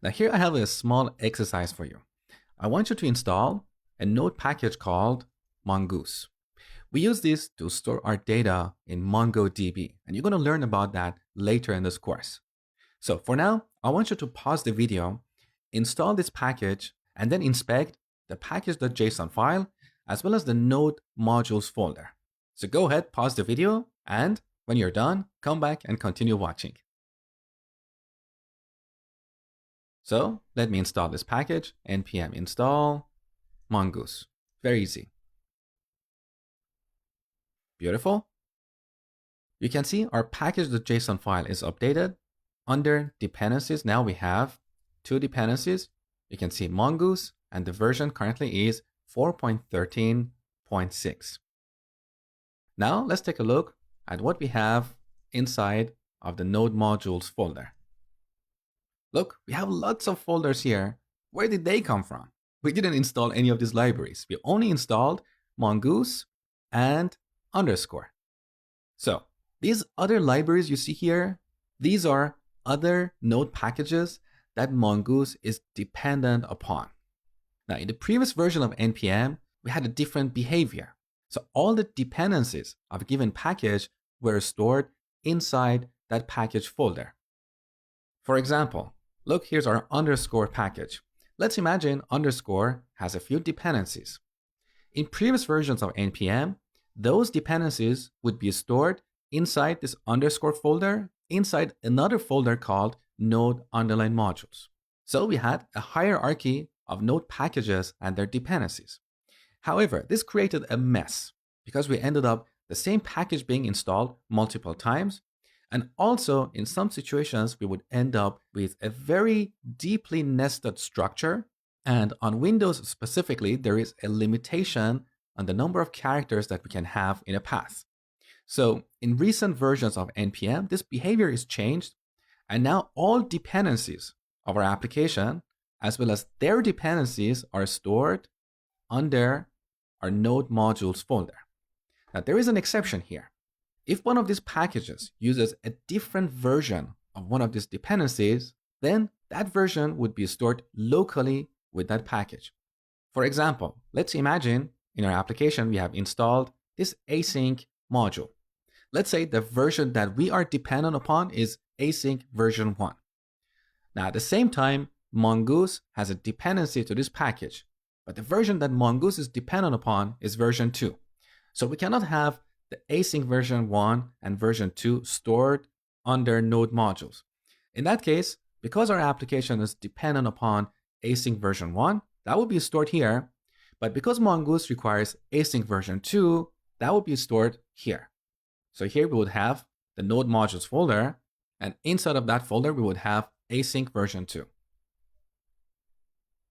Now here I have a small exercise for you. I want you to install a node package called Mongoose. We use this to store our data in MongoDB, and you're going to learn about that later in this course. So for now, I want you to pause the video, install this package, and then inspect the package.json file as well as the node modules folder. So go ahead, pause the video, and when you're done, come back and continue watching. So let me install this package, npm install mongoose. Very easy. Beautiful. You can see our package.json file is updated. Under dependencies, now we have two dependencies. You can see mongoose, and the version currently is 4.13.6. Now let's take a look at what we have inside of the node modules folder. Look, we have lots of folders here. Where did they come from? We didn't install any of these libraries. We only installed mongoose and underscore. So these other libraries you see here, these are other node packages that mongoose is dependent upon. Now in the previous version of npm, we had a different behavior. So all the dependencies of a given package were stored inside that package folder. For example, look, here's our underscore package. Let's imagine underscore has a few dependencies. In previous versions of npm, those dependencies would be stored inside this underscore folder, inside another folder called node_modules. So we had a hierarchy of node packages and their dependencies. However, this created a mess because we ended up the same package being installed multiple times. And also in some situations, we would end up with a very deeply nested structure. And on Windows specifically, there is a limitation on the number of characters that we can have in a path. So in recent versions of npm, this behavior is changed. And now all dependencies of our application, as well as their dependencies, are stored under our node modules folder. Now there is an exception here. If one of these packages uses a different version of one of these dependencies, then that version would be stored locally with that package. For example, let's imagine in our application we have installed this async module. Let's say the version that we are dependent upon is async version 1. Now at the same time, mongoose has a dependency to this package, but the version that mongoose is dependent upon is version 2. So we cannot have the async version 1 and version 2 stored under node modules. In that case, because our application is dependent upon async version 1, that will be stored here. But because mongoose requires async version 2, that will be stored here. So here we would have the node modules folder, and inside of that folder, we would have async version 2.